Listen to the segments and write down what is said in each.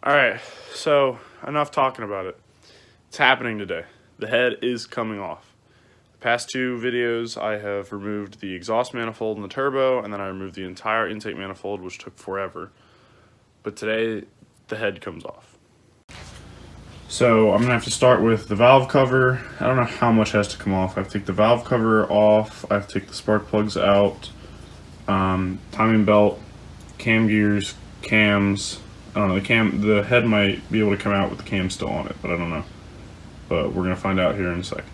All right, so enough talking about it. It's happening today. The head is coming off. The past two videos, I have removed the exhaust manifold and the turbo, and then I removed the entire intake manifold, which took forever. But today, the head comes off. So I'm gonna have to start with the valve cover. I don't know how much has to come off. I have to take the valve cover off. I have to take the spark plugs out, timing belt, cam gears, cams. I don't know, the head might be able to come out with the cam still on it, but I don't know. But we're gonna find out here in a second.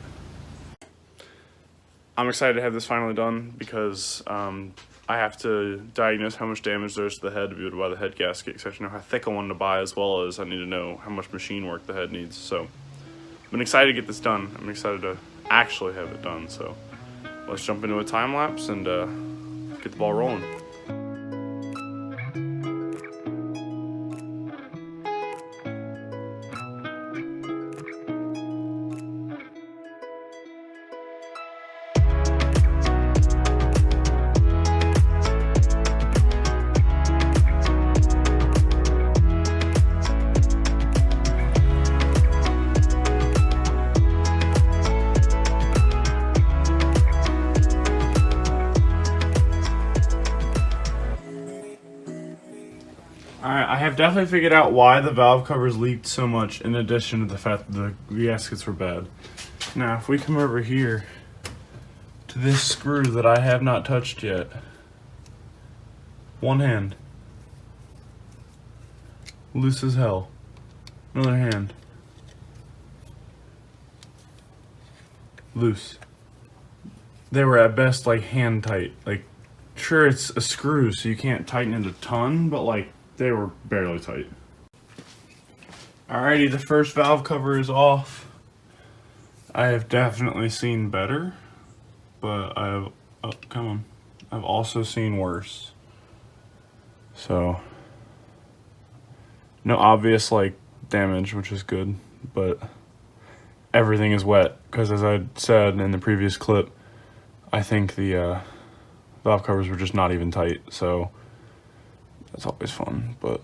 I'm excited to have this finally done because I have to diagnose how much damage there is to the head to be able to buy the head gasket, because I have to know how thick I want to buy, as well as I need to know how much machine work the head needs. So I've been excited to get this done. I'm excited to actually have it done. So let's jump into a time lapse and get the ball rolling. Alright, I have definitely figured out why the valve covers leaked so much, in addition to the fact that the gaskets were bad. Now, if we come over here to this screw that I have not touched yet, one hand, loose as hell, another hand, loose. They were at best like hand tight. Like, sure, it's a screw, so you can't tighten it a ton, but like, they were barely tight. Alrighty, the first valve cover is off. I have definitely seen better, but I've also seen worse. So, no obvious like damage, which is good, but everything is wet, because as I said in the previous clip, I think the valve covers were just not even tight, so that's always fun. But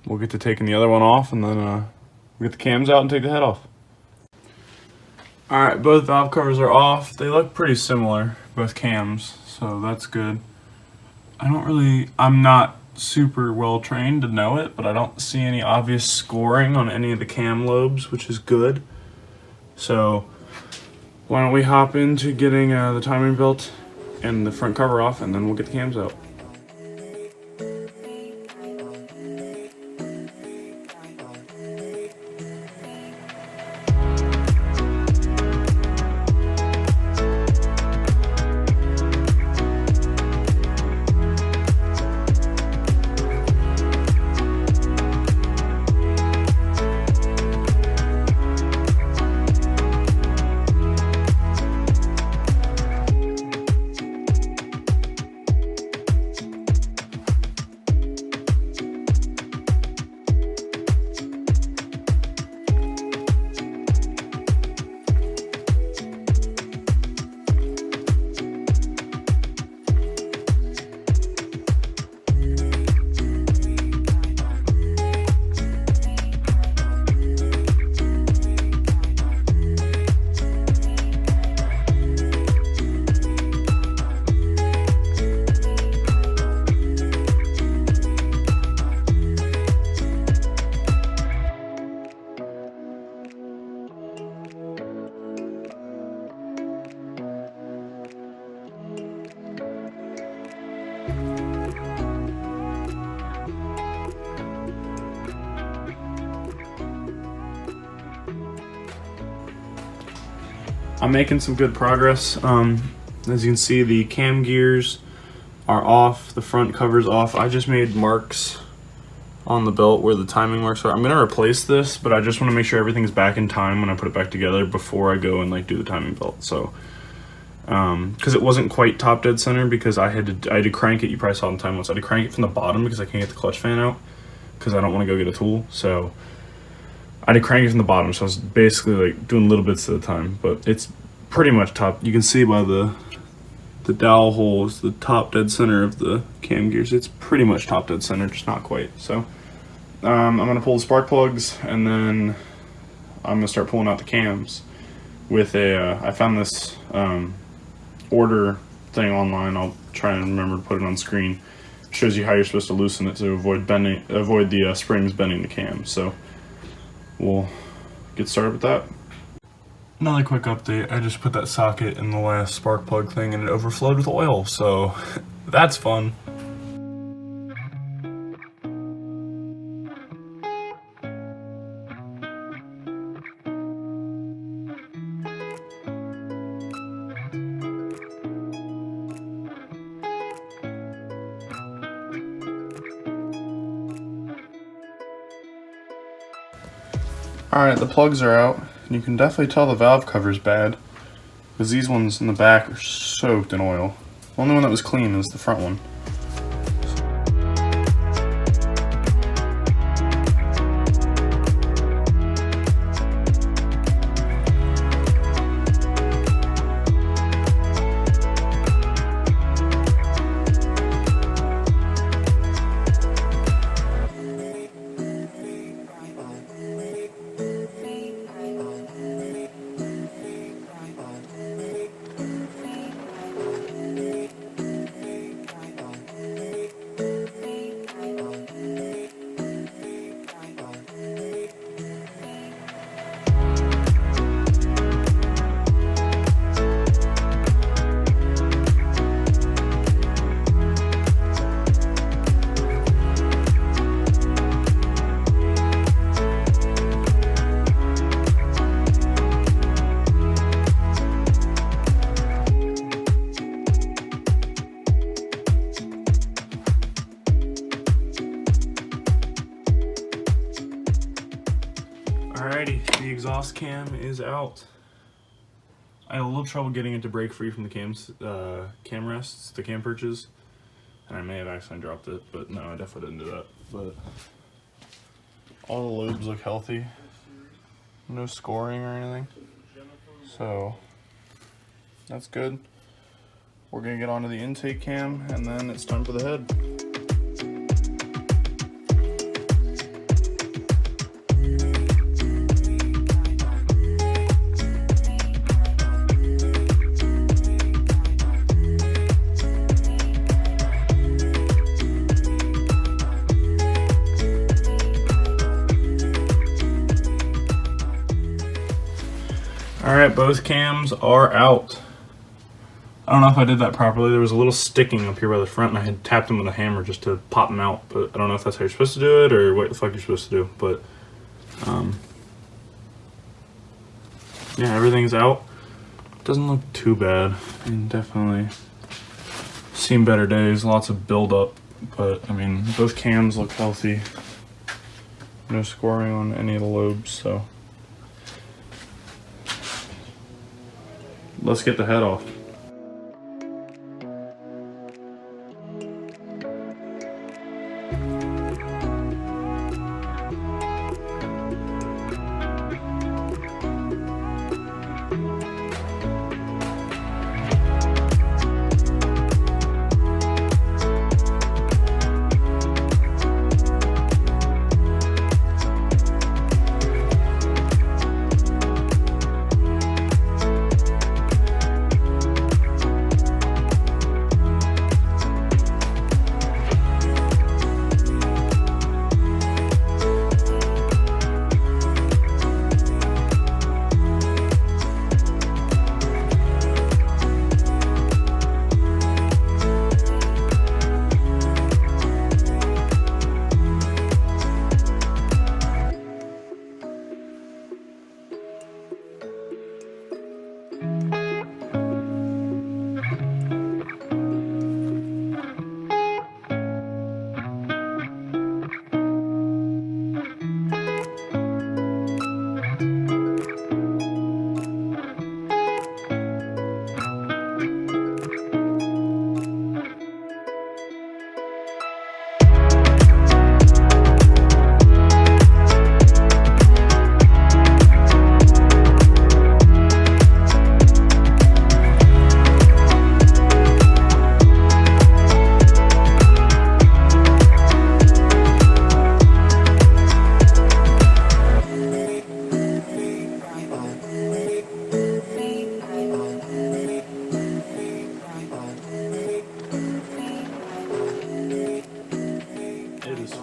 we'll get to taking the other one off, and then we'll get the cams out and take the head off. Alright, both valve covers are off. They look pretty similar, both cams, so that's good. I'm not super well trained to know it, but I don't see any obvious scoring on any of the cam lobes, which is good. So why don't we hop into getting the timing belt and the front cover off, and then we'll get the cams out. I'm making some good progress. As you can see, the cam gears are off, the front cover's off. I just made marks on the belt where the timing marks are. I'm gonna replace this, but I just want to make sure everything's back in time when I put it back together before I go and like do the timing belt. So, because it wasn't quite top dead center, because I had to crank it. You probably saw in time lapse. I had to crank it from the bottom because I can't get the clutch fan out because I don't want to go get a tool. So I had to crank it from the bottom. So I was basically like doing little bits at a time, but it's pretty much top. You can see by the dowel hole is the top dead center of the cam gears. It's pretty much top dead center, just not quite. So I'm going to pull the spark plugs, and then I'm going to start pulling out the cams with I found this order thing online. I'll try and remember to put it on screen. It shows you how you're supposed to loosen it to avoid the springs bending the cam. So we'll get started with that. Another quick update, I just put that socket in the last spark plug thing and it overflowed with oil, so that's fun. Alright, the plugs are out. You can definitely tell the valve cover's bad, because these ones in the back are soaked in oil. The only one that was clean is the front one. Alrighty, the exhaust cam is out. I had a little trouble getting it to break free from the cam rests, the cam perches, and I may have accidentally dropped it, but no, I definitely didn't do that. But all the lobes look healthy, no scoring or anything, so that's good. We're gonna get onto the intake cam, and then it's time for the head. Alright, both cams are out. I don't know if I did that properly. There was a little sticking up here by the front and I had tapped them with a hammer just to pop them out, but I don't know if that's how you're supposed to do it or what the fuck you're supposed to do, but yeah, everything's out. Doesn't look too bad. I mean, definitely seen better days, lots of buildup, but I mean, both cams look healthy. No scoring on any of the lobes, so let's get the head off.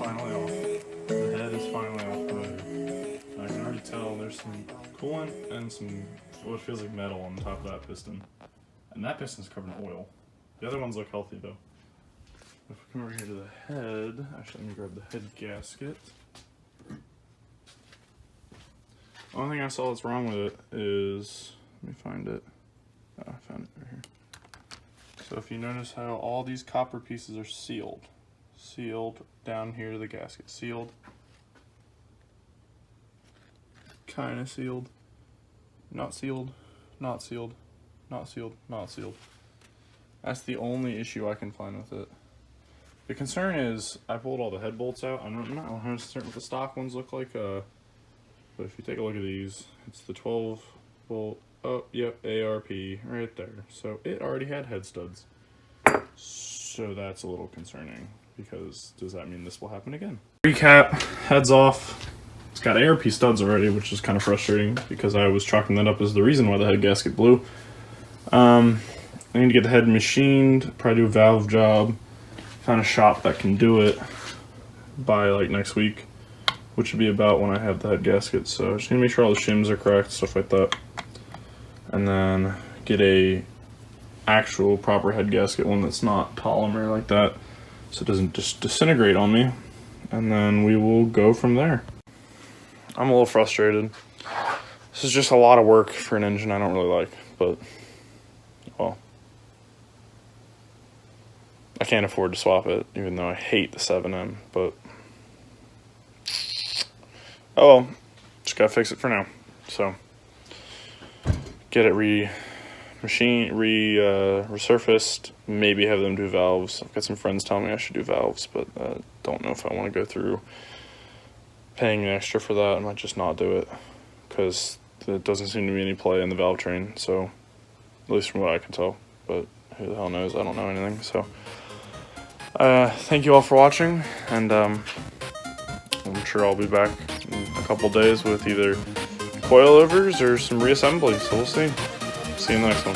finally off. The head is finally off the motor. I can already tell there's some coolant and some what feels like metal on top of that piston. And that piston's covered in oil. The other ones look healthy though. If we come over here to the head, actually let me grab the head gasket. The only thing I saw that's wrong with it is, let me find it. Oh, I found it right here. So if you notice how all these copper pieces are sealed. Sealed down here to the gasket. Sealed. Kind of sealed. Not sealed. Not sealed. Not sealed. Not sealed. That's the only issue I can find with it. The concern is, I pulled all the head bolts out. I'm not 100% certain what the stock ones look like, but if you take a look at these, it's the 12 bolt, oh, yep, ARP, right there. So it already had head studs. So that's a little concerning, because does that mean this will happen again? Recap, head's off. It's got ARP studs already, which is kind of frustrating, because I was chalking that up as the reason why the head gasket blew. I need to get the head machined, probably do a valve job. Found a shop that can do it by like next week, which would be about when I have the head gasket. So I just need to make sure all the shims are correct, stuff like that. And then get a actual proper head gasket, one that's not polymer like that, so it doesn't just disintegrate on me. And then we will go from there. I'm a little frustrated. This is just a lot of work for an engine I don't really like, but well, I can't afford to swap it, even though I hate the 7M, but oh well, just gotta fix it for now. So get it resurfaced, maybe have them do valves. I've got some friends telling me I should do valves, but don't know if I want to go through paying extra for that. I might just not do it, because there doesn't seem to be any play in the valve train, so at least from what I can tell, but who the hell knows, I don't know anything. So thank you all for watching, and I'm sure I'll be back in a couple days with either coilovers or some reassembly, so we'll see. See you in the next one.